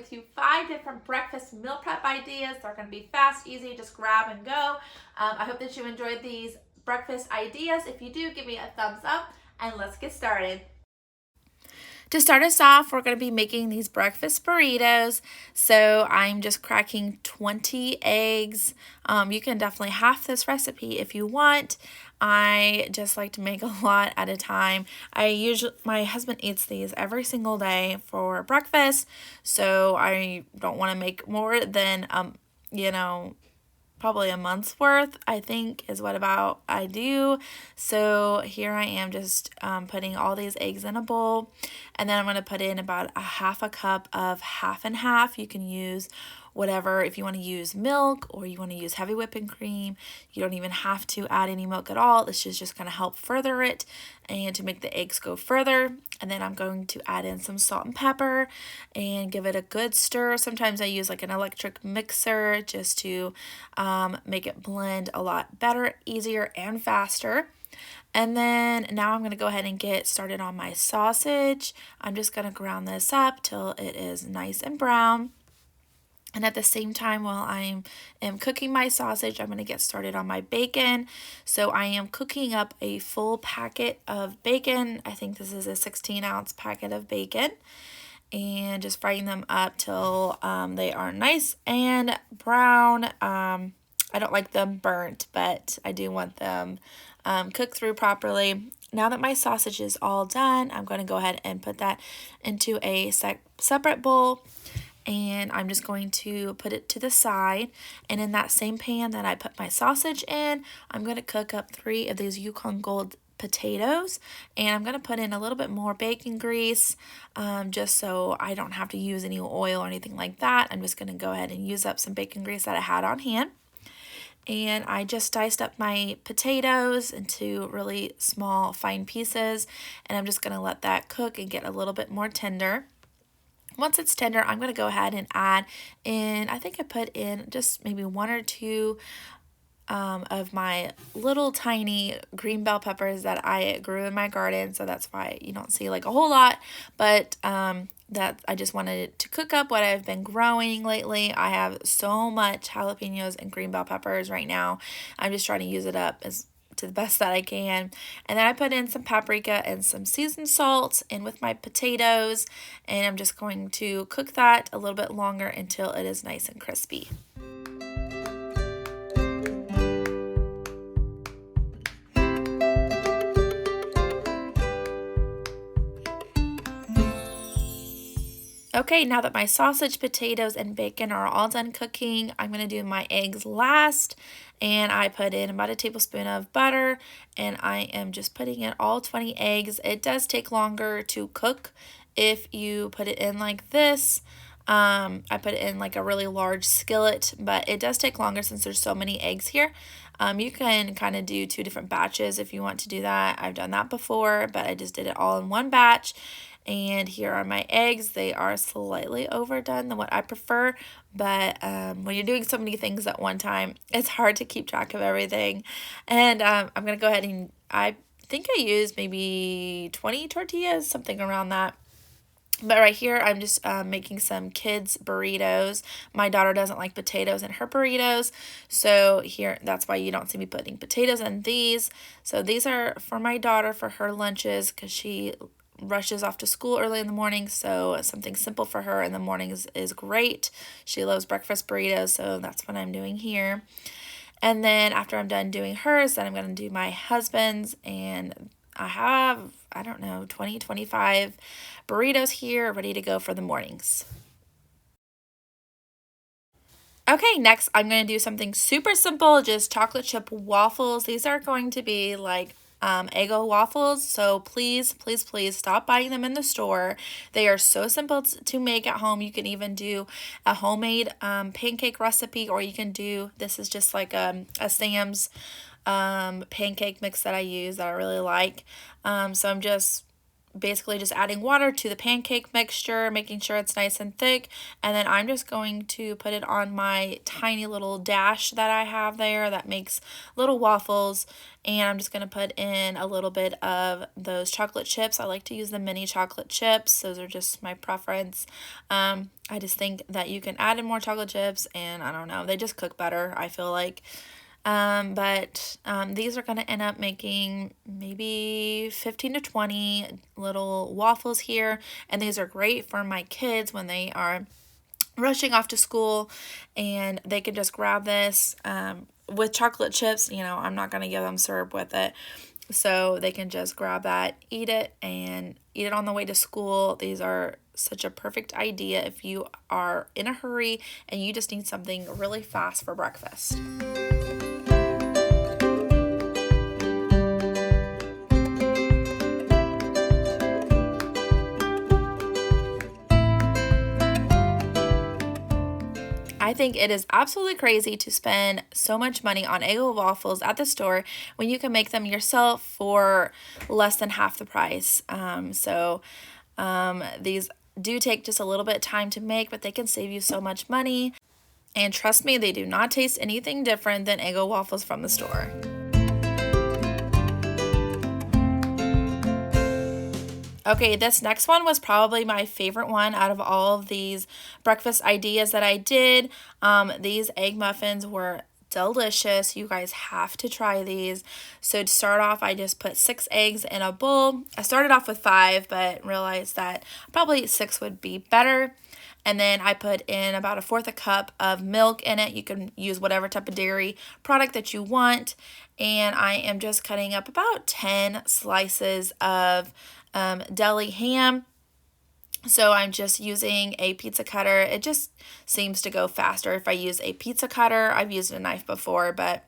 with you 5 different breakfast meal prep ideas. They're going to be fast, easy, just grab and go. I hope that you enjoyed these breakfast ideas. If you do, give me a thumbs up and let's get started. To start us off, we're going to be making these breakfast burritos. So I'm just cracking 20 eggs. You can definitely half this recipe if you want. I just like to make a lot at a time. My husband eats these every single day for breakfast, so I don't want to make more than probably a month's worth, I think, is what about I do. So here I am just putting all these eggs in a bowl, and then I'm going to put in about a half a cup of half and half. You can use whatever, if you want to use milk or you want to use heavy whipping cream. You don't even have to add any milk at all. This is just going to help further it and to make the eggs go further. And then I'm going to add in some salt and pepper and give it a good stir. Sometimes I use like an electric mixer just to make it blend a lot better, easier, and faster. And then now I'm going to go ahead and get started on my sausage. I'm just going to ground this up till it is nice and brown. And at the same time, while I am cooking my sausage, I'm going to get started on my bacon. So I am cooking up a full packet of bacon. I think this is a 16-ounce packet of bacon. And just frying them up till they are nice and brown. I don't like them burnt, but I do want them cooked through properly. Now that my sausage is all done, I'm going to go ahead and put that into a separate bowl. And I'm just going to put it to the side. And in that same pan that I put my sausage in, I'm going to cook up 3 of these Yukon Gold potatoes. And I'm going to put in a little bit more bacon grease just so I don't have to use any oil or anything like that. I'm just going to go ahead and use up some bacon grease that I had on hand. And I just diced up my potatoes into really small, fine pieces. And I'm just going to let that cook and get a little bit more tender. Once it's tender, I'm going to go ahead and add in, I think I put in just maybe 1 or 2 of my little tiny green bell peppers that I grew in my garden. So that's why you don't see like a whole lot, but that I just wanted it to cook up what I've been growing lately. I have so much jalapenos and green bell peppers right now. I'm just trying to use it up as to the best that I can. And then I put in some paprika and some seasoned salt in with my potatoes, and I'm just going to cook that a little bit longer until it is nice and crispy. Okay, now that my sausage, potatoes, and bacon are all done cooking, I'm going to do my eggs last. And I put in about a tablespoon of butter, and I am just putting in all 20 eggs. It does take longer to cook if you put it in like this. I put it in like a really large skillet, but it does take longer since there's so many eggs here. You can kind of do 2 different batches if you want to do that. I've done that before, but I just did it all in one batch. And here are my eggs. They are slightly overdone than what I prefer, but when you're doing so many things at one time, it's hard to keep track of everything. And I'm going to go ahead and I think I used maybe 20 tortillas, something around that. But right here, I'm just making some kids' burritos. My daughter doesn't like potatoes in her burritos. So here, that's why you don't see me putting potatoes in these. So these are for my daughter for her lunches because she rushes off to school early in the morning, so something simple for her in the mornings is great. She loves breakfast burritos, so that's what I'm doing here. And then after I'm done doing hers, then I'm going to do my husband's, and I have, I don't know, 20, 25 burritos here ready to go for the mornings. Okay, next I'm going to do something super simple, just chocolate chip waffles. These are going to be like Eggo waffles, so please stop buying them in the store. They are so simple to make at home. You can even do a homemade pancake recipe, or you can do, this is just like a Sam's pancake mix that I use that I really like. So I'm just basically just adding water to the pancake mixture, making sure it's nice and thick, and then I'm just going to put it on my tiny little dash that I have there that makes little waffles, and I'm just going to put in a little bit of those chocolate chips. I like to use the mini chocolate chips. Those are just my preference. I just think that you can add in more chocolate chips, and I don't know, they just cook better, I feel like. But these are going to end up making maybe 15 to 20 little waffles here, and these are great for my kids when they are rushing off to school, and they can just grab this with chocolate chips. You know, I'm not going to give them syrup with it, so they can just grab that, eat it on the way to school. These are such a perfect idea if you are in a hurry and you just need something really fast for breakfast. I think it is absolutely crazy to spend so much money on Eggo waffles at the store when you can make them yourself for less than half the price. These do take just a little bit of time to make, but they can save you so much money. And trust me, they do not taste anything different than Eggo waffles from the store. Okay, this next one was probably my favorite one out of all of these breakfast ideas that I did. These egg muffins were delicious. You guys have to try these. So to start off, I just put 6 eggs in a bowl. I started off with 5, but realized that probably 6 would be better. And then I put in about 1/4 a cup of milk in it. You can use whatever type of dairy product that you want. And I am just cutting up about 10 slices of deli ham. So I'm just using a pizza cutter. It just seems to go faster if I use a pizza cutter. I've used a knife before, but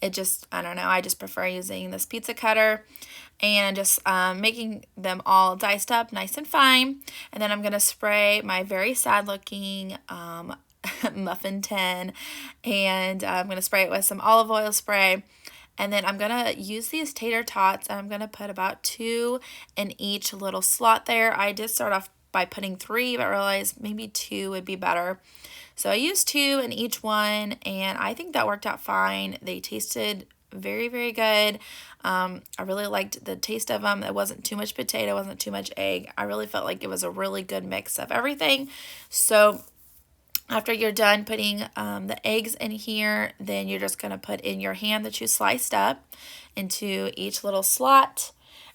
it just, I don't know, I just prefer using this pizza cutter, and just making them all diced up nice and fine. And then I'm going to spray my very sad looking muffin tin, and I'm going to spray it with some olive oil spray. And then I'm going to use these tater tots, and I'm going to put about 2 in each little slot there. I did start off by putting 3, but realized maybe 2 would be better. So I used 2 in each one, and I think that worked out fine. They tasted very, very good. I really liked the taste of them. It wasn't too much potato, wasn't too much egg. I really felt like it was a really good mix of everything. So after you're done putting the eggs in here, then you're just going to put in your ham that you sliced up into each little slot.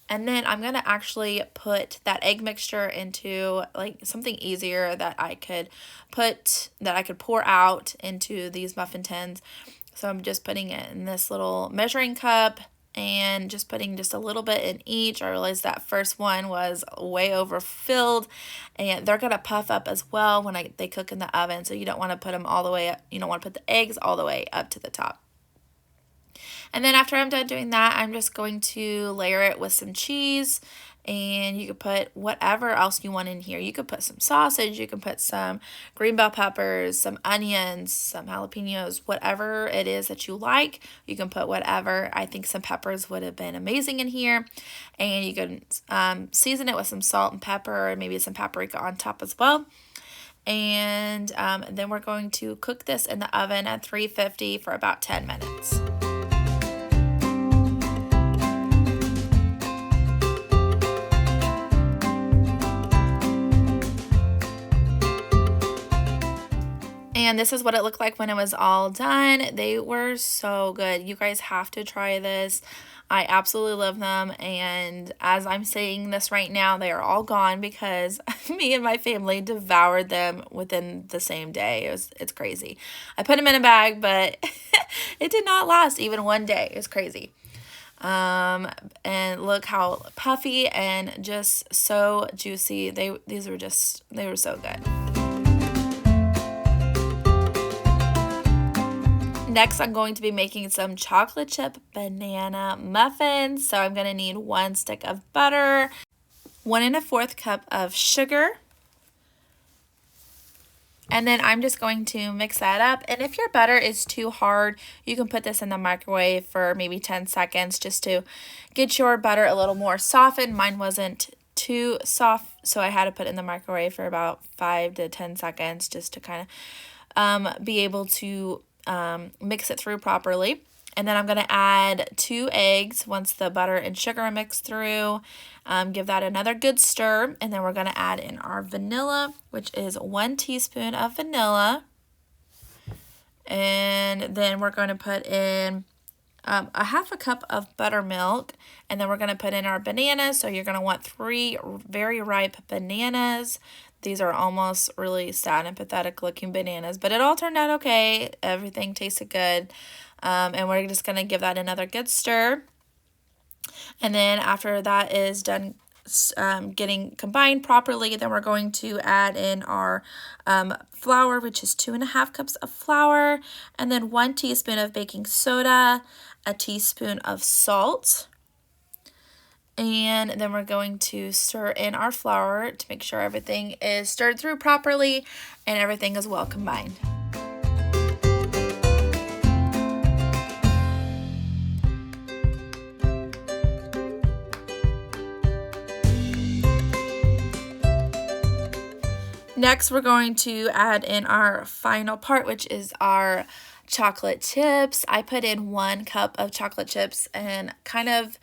And then I'm going to actually put that egg mixture into like something easier that I could pour out into these muffin tins. So I'm just putting it in this little measuring cup and just putting just a little bit in each. I realized that first one was way overfilled, and they're going to puff up as well when they cook in the oven. So you don't want to put them all the way up. You don't want to put the eggs all the way up to the top. And then after I'm done doing that, I'm just going to layer it with some cheese, and you could put whatever else you want in here. You could put some sausage, you can put some green bell peppers, some onions, some jalapenos, whatever it is that you like. You can put whatever. I think some peppers would have been amazing in here. And you can season it with some salt and pepper, and maybe some paprika on top as well. And then we're going to cook this in the oven at 350 for about 10 minutes. And this is what it looked like when it was all done. They were so good. You guys have to try this. I absolutely love them. And as I'm saying this right now, they are all gone because me and my family devoured them within the same day. It's crazy. I put them in a bag, but it did not last even one day. It was crazy. And look how puffy and just so juicy. They were so good. Next, I'm going to be making some chocolate chip banana muffins. So I'm going to need 1 stick of butter, 1 1/4 cup of sugar, and then I'm just going to mix that up. And if your butter is too hard, you can put this in the microwave for maybe 10 seconds just to get your butter a little more softened. Mine wasn't too soft, so I had to put it in the microwave for about 5 to 10 seconds just to kind of be able to mix it through properly. And then I'm going to add 2 eggs once the butter and sugar are mixed through. Give that another good stir. And then we're going to add in our vanilla, which is 1 teaspoon of vanilla. And then we're going to put in a half a cup of buttermilk. And then we're going to put in our bananas. So you're going to want 3 very ripe bananas. These are almost really sad and pathetic looking bananas, but it all turned out okay. Everything tasted good. And we're just going to give that another good stir. And then after that is done getting combined properly, then we're going to add in our flour, which is 2.5 cups of flour, and then 1 teaspoon of baking soda, a teaspoon of salt. And then we're going to stir in our flour to make sure everything is stirred through properly and everything is well combined. Next, we're going to add in our final part, which is our chocolate chips. I put in 1 cup of chocolate chips and kind of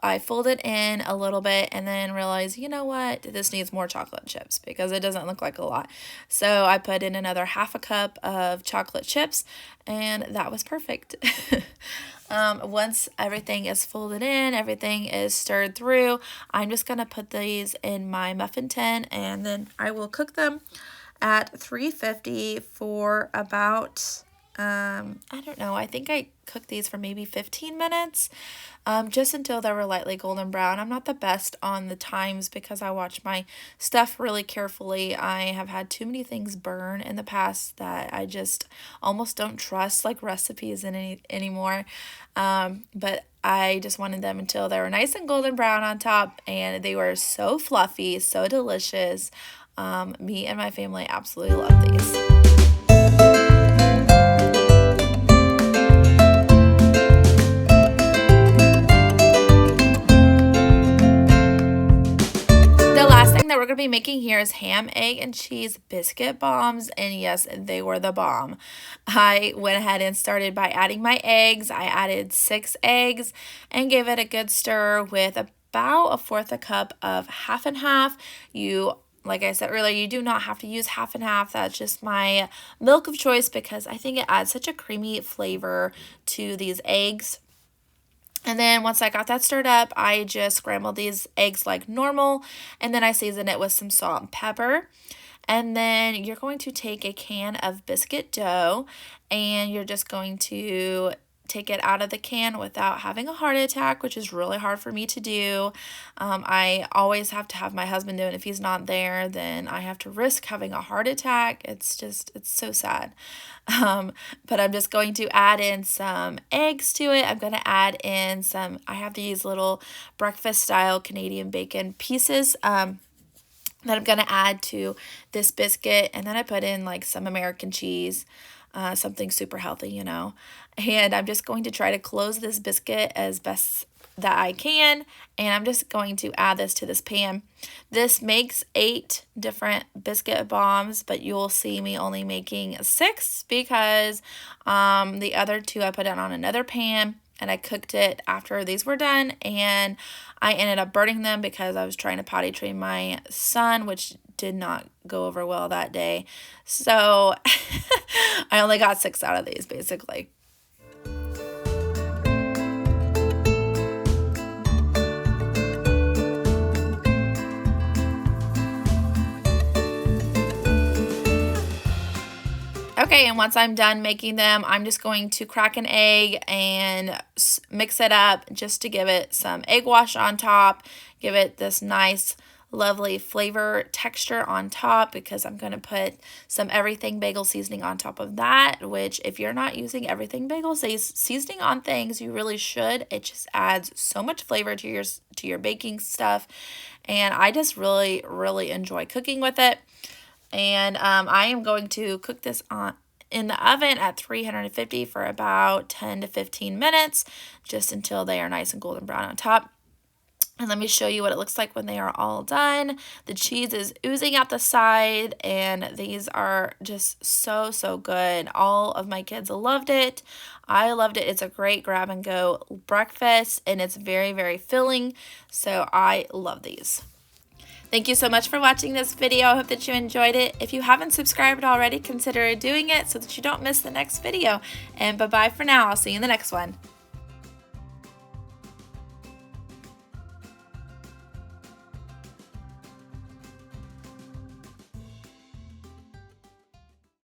I folded in a little bit and then realized, you know what, this needs more chocolate chips because it doesn't look like a lot. So I put in another half a cup of chocolate chips and that was perfect. Once everything is folded in, everything is stirred through, I'm just going to put these in my muffin tin and then I will cook them at 350 for about, I don't know, I think I cooked these for maybe 15 minutes, just until they were lightly golden brown. I'm not the best on the times because I watch my stuff really carefully. I have had too many things burn in the past that I just almost don't trust like recipes anymore. But I just wanted them until they were nice and golden brown on top, and they were so fluffy, so delicious. Me and my family absolutely love these. That we're going to be making here is ham, egg, and cheese biscuit bombs, and yes, they were the bomb. I went ahead and started by adding my eggs. I added 6 eggs and gave it a good stir with about 1/4 cup of half and half. Like I said earlier, you do not have to use half and half. That's just my milk of choice because I think it adds such a creamy flavor to these eggs. And then once I got that stirred up, I just scrambled these eggs like normal, and then I seasoned it with some salt and pepper. And then you're going to take a can of biscuit dough, and you're just going to take it out of the can without having a heart attack, which is really hard for me to do. I always have to have my husband do it. If he's not there, then I have to risk having a heart attack. It's so sad. But I'm just going to add in some eggs to it. I'm going to add in I have these little breakfast style Canadian bacon pieces, that I'm going to add to this biscuit. And then I put in like some American cheese, something super healthy, you know. And I'm just going to try to close this biscuit as best that I can. And I'm just going to add this to this pan. This makes 8 different biscuit bombs, but you'll see me only making 6 because the other 2 I put it on another pan. And I cooked it after these were done, and I ended up burning them because I was trying to potty train my son, which did not go over well that day. So I only got 6 out of these, basically. Okay, and once I'm done making them, I'm just going to crack an egg and mix it up just to give it some egg wash on top, give it this nice, lovely flavor texture on top because I'm going to put some everything bagel seasoning on top of that, which if you're not using everything bagel seasoning on things, you really should. It just adds so much flavor to your baking stuff, and I just really, really enjoy cooking with it. And I am going to cook this in the oven at 350 for about 10 to 15 minutes, just until they are nice and golden brown on top. And let me show you what it looks like when they are all done. The cheese is oozing out the side, and these are just so, so good. All of my kids loved it. I loved it. It's a great grab and go breakfast, and it's very, very filling. So I love these. Thank you so much for watching this video. I hope that you enjoyed it. If you haven't subscribed already, consider doing it so that you don't miss the next video. And bye-bye for now. I'll see you in the next one.